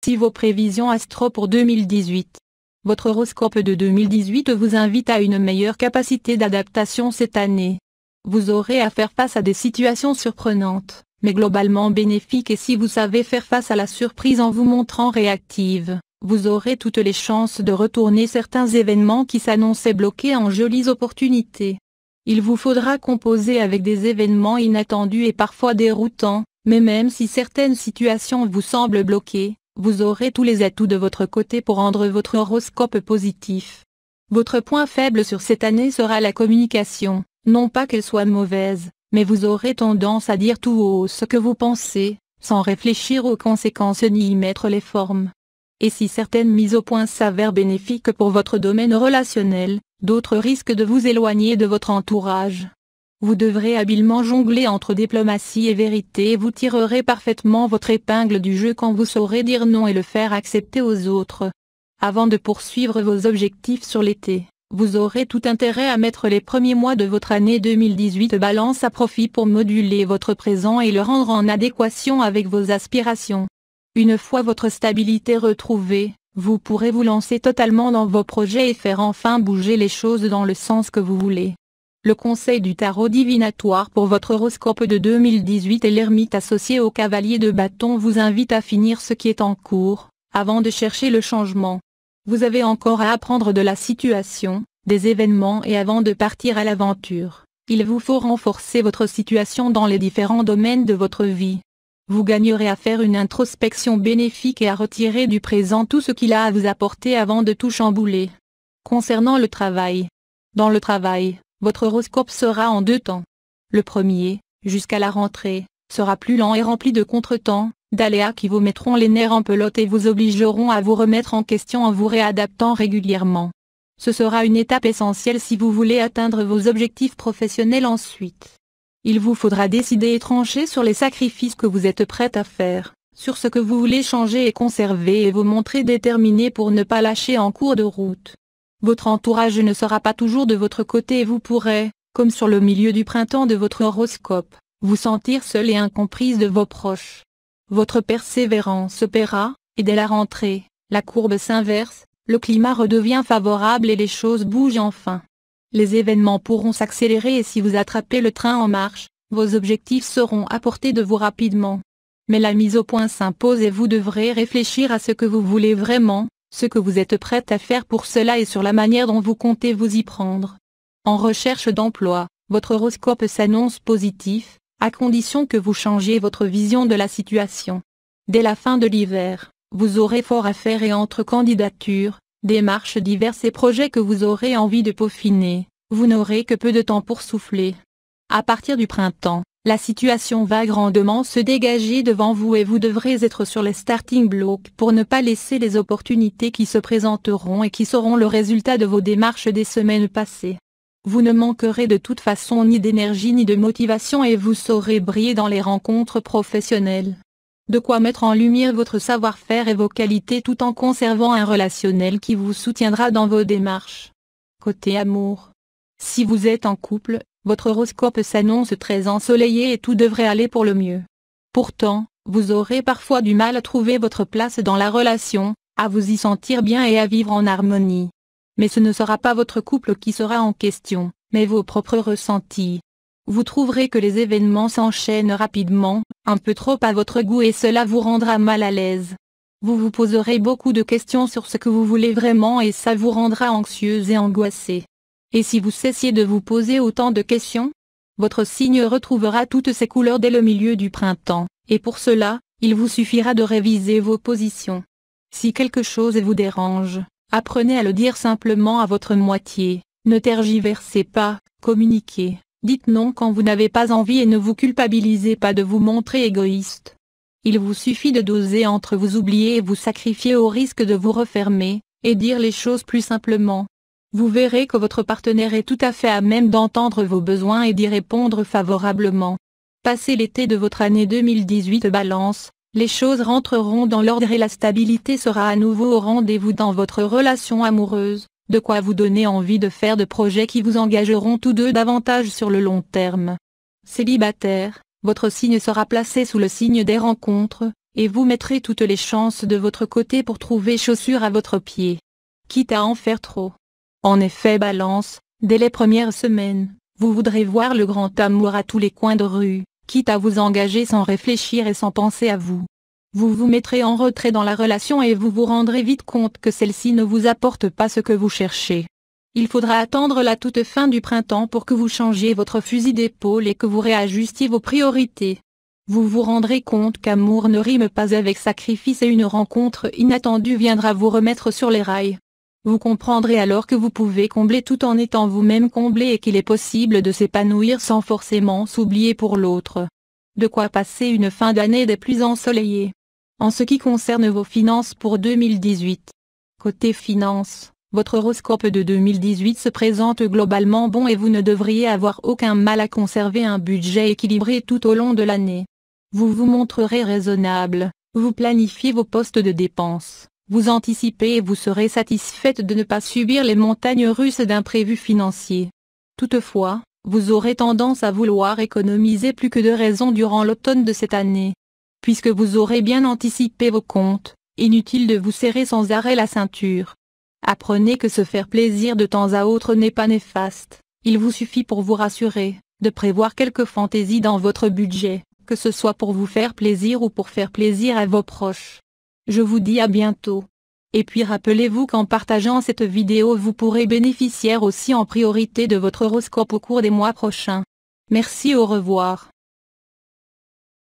Voici vos prévisions astro pour 2018. Votre horoscope de 2018 vous invite à une meilleure capacité d'adaptation cette année. Vous aurez à faire face à des situations surprenantes, mais globalement bénéfiques, et si vous savez faire face à la surprise en vous montrant réactive, vous aurez toutes les chances de retourner certains événements qui s'annonçaient bloqués en jolies opportunités. Il vous faudra composer avec des événements inattendus et parfois déroutants, mais même si certaines situations vous semblent bloquées, vous aurez tous les atouts de votre côté pour rendre votre horoscope positif. Votre point faible sur cette année sera la communication, non pas qu'elle soit mauvaise, mais vous aurez tendance à dire tout haut ce que vous pensez, sans réfléchir aux conséquences ni y mettre les formes. Et si certaines mises au point s'avèrent bénéfiques pour votre domaine relationnel, d'autres risquent de vous éloigner de votre entourage. Vous devrez habilement jongler entre diplomatie et vérité, et vous tirerez parfaitement votre épingle du jeu quand vous saurez dire non et le faire accepter aux autres. Avant de poursuivre vos objectifs sur l'été, vous aurez tout intérêt à mettre les premiers mois de votre année 2018 Balance à profit pour moduler votre présent et le rendre en adéquation avec vos aspirations. Une fois votre stabilité retrouvée, vous pourrez vous lancer totalement dans vos projets et faire enfin bouger les choses dans le sens que vous voulez. Le conseil du tarot divinatoire pour votre horoscope de 2018 et l'ermite associé au cavalier de bâton vous invite à finir ce qui est en cours, avant de chercher le changement. Vous avez encore à apprendre de la situation, des événements, et avant de partir à l'aventure, il vous faut renforcer votre situation dans les différents domaines de votre vie. Vous gagnerez à faire une introspection bénéfique et à retirer du présent tout ce qu'il a à vous apporter avant de tout chambouler. Concernant le travail. Dans le travail, votre horoscope sera en deux temps. Le premier, jusqu'à la rentrée, sera plus lent et rempli de contretemps, d'aléas qui vous mettront les nerfs en pelote et vous obligeront à vous remettre en question en vous réadaptant régulièrement. Ce sera une étape essentielle si vous voulez atteindre vos objectifs professionnels ensuite. Il vous faudra décider et trancher sur les sacrifices que vous êtes prête à faire, sur ce que vous voulez changer et conserver, et vous montrer déterminé pour ne pas lâcher en cours de route. Votre entourage ne sera pas toujours de votre côté et vous pourrez, comme sur le milieu du printemps de votre horoscope, vous sentir seule et incomprise de vos proches. Votre persévérance paiera, et dès la rentrée, la courbe s'inverse, le climat redevient favorable et les choses bougent enfin. Les événements pourront s'accélérer et si vous attrapez le train en marche, vos objectifs seront à portée de vous rapidement. Mais la mise au point s'impose et vous devrez réfléchir à ce que vous voulez vraiment, ce que vous êtes prête à faire pour cela et sur la manière dont vous comptez vous y prendre. En recherche d'emploi, votre horoscope s'annonce positif, à condition que vous changiez votre vision de la situation. Dès la fin de l'hiver, vous aurez fort à faire et entre candidatures, démarches diverses et projets que vous aurez envie de peaufiner, vous n'aurez que peu de temps pour souffler. À partir du printemps, la situation va grandement se dégager devant vous et vous devrez être sur les starting blocks pour ne pas laisser les opportunités qui se présenteront et qui seront le résultat de vos démarches des semaines passées. Vous ne manquerez de toute façon ni d'énergie ni de motivation et vous saurez briller dans les rencontres professionnelles. De quoi mettre en lumière votre savoir-faire et vos qualités tout en conservant un relationnel qui vous soutiendra dans vos démarches. Côté amour. Si vous êtes en couple, votre horoscope s'annonce très ensoleillé et tout devrait aller pour le mieux. Pourtant, vous aurez parfois du mal à trouver votre place dans la relation, à vous y sentir bien et à vivre en harmonie. Mais ce ne sera pas votre couple qui sera en question, mais vos propres ressentis. Vous trouverez que les événements s'enchaînent rapidement, un peu trop à votre goût et cela vous rendra mal à l'aise. Vous vous poserez beaucoup de questions sur ce que vous voulez vraiment et ça vous rendra anxieuse et angoissée. Et si vous cessiez de vous poser autant de questions? Votre signe retrouvera toutes ses couleurs dès le milieu du printemps, et pour cela, il vous suffira de réviser vos positions. Si quelque chose vous dérange, apprenez à le dire simplement à votre moitié, ne tergiversez pas, communiquez. Dites non quand vous n'avez pas envie et ne vous culpabilisez pas de vous montrer égoïste. Il vous suffit de doser entre vous oublier et vous sacrifier au risque de vous refermer, et dire les choses plus simplement. Vous verrez que votre partenaire est tout à fait à même d'entendre vos besoins et d'y répondre favorablement. Passé l'été de votre année 2018 Balance, les choses rentreront dans l'ordre et la stabilité sera à nouveau au rendez-vous dans votre relation amoureuse. De quoi vous donner envie de faire de projets qui vous engageront tous deux davantage sur le long terme. Célibataire, votre signe sera placé sous le signe des rencontres, et vous mettrez toutes les chances de votre côté pour trouver chaussure à votre pied. Quitte à en faire trop. En effet, Balance, dès les premières semaines, vous voudrez voir le grand amour à tous les coins de rue, quitte à vous engager sans réfléchir et sans penser à vous. Vous vous mettrez en retrait dans la relation et vous vous rendrez vite compte que celle-ci ne vous apporte pas ce que vous cherchez. Il faudra attendre la toute fin du printemps pour que vous changiez votre fusil d'épaule et que vous réajustiez vos priorités. Vous vous rendrez compte qu'amour ne rime pas avec sacrifice et une rencontre inattendue viendra vous remettre sur les rails. Vous comprendrez alors que vous pouvez combler tout en étant vous-même comblé et qu'il est possible de s'épanouir sans forcément s'oublier pour l'autre. De quoi passer une fin d'année des plus ensoleillées. En ce qui concerne vos finances pour 2018. Côté finances, votre horoscope de 2018 se présente globalement bon et vous ne devriez avoir aucun mal à conserver un budget équilibré tout au long de l'année. Vous vous montrerez raisonnable, vous planifiez vos postes de dépenses, vous anticipez et vous serez satisfaite de ne pas subir les montagnes russes d'imprévus financiers. Toutefois, vous aurez tendance à vouloir économiser plus que de raison durant l'automne de cette année. Puisque vous aurez bien anticipé vos comptes, inutile de vous serrer sans arrêt la ceinture. Apprenez que se faire plaisir de temps à autre n'est pas néfaste, il vous suffit pour vous rassurer, de prévoir quelques fantaisies dans votre budget, que ce soit pour vous faire plaisir ou pour faire plaisir à vos proches. Je vous dis à bientôt. Et puis rappelez-vous qu'en partageant cette vidéo vous pourrez bénéficier aussi en priorité de votre horoscope au cours des mois prochains. Merci, au revoir.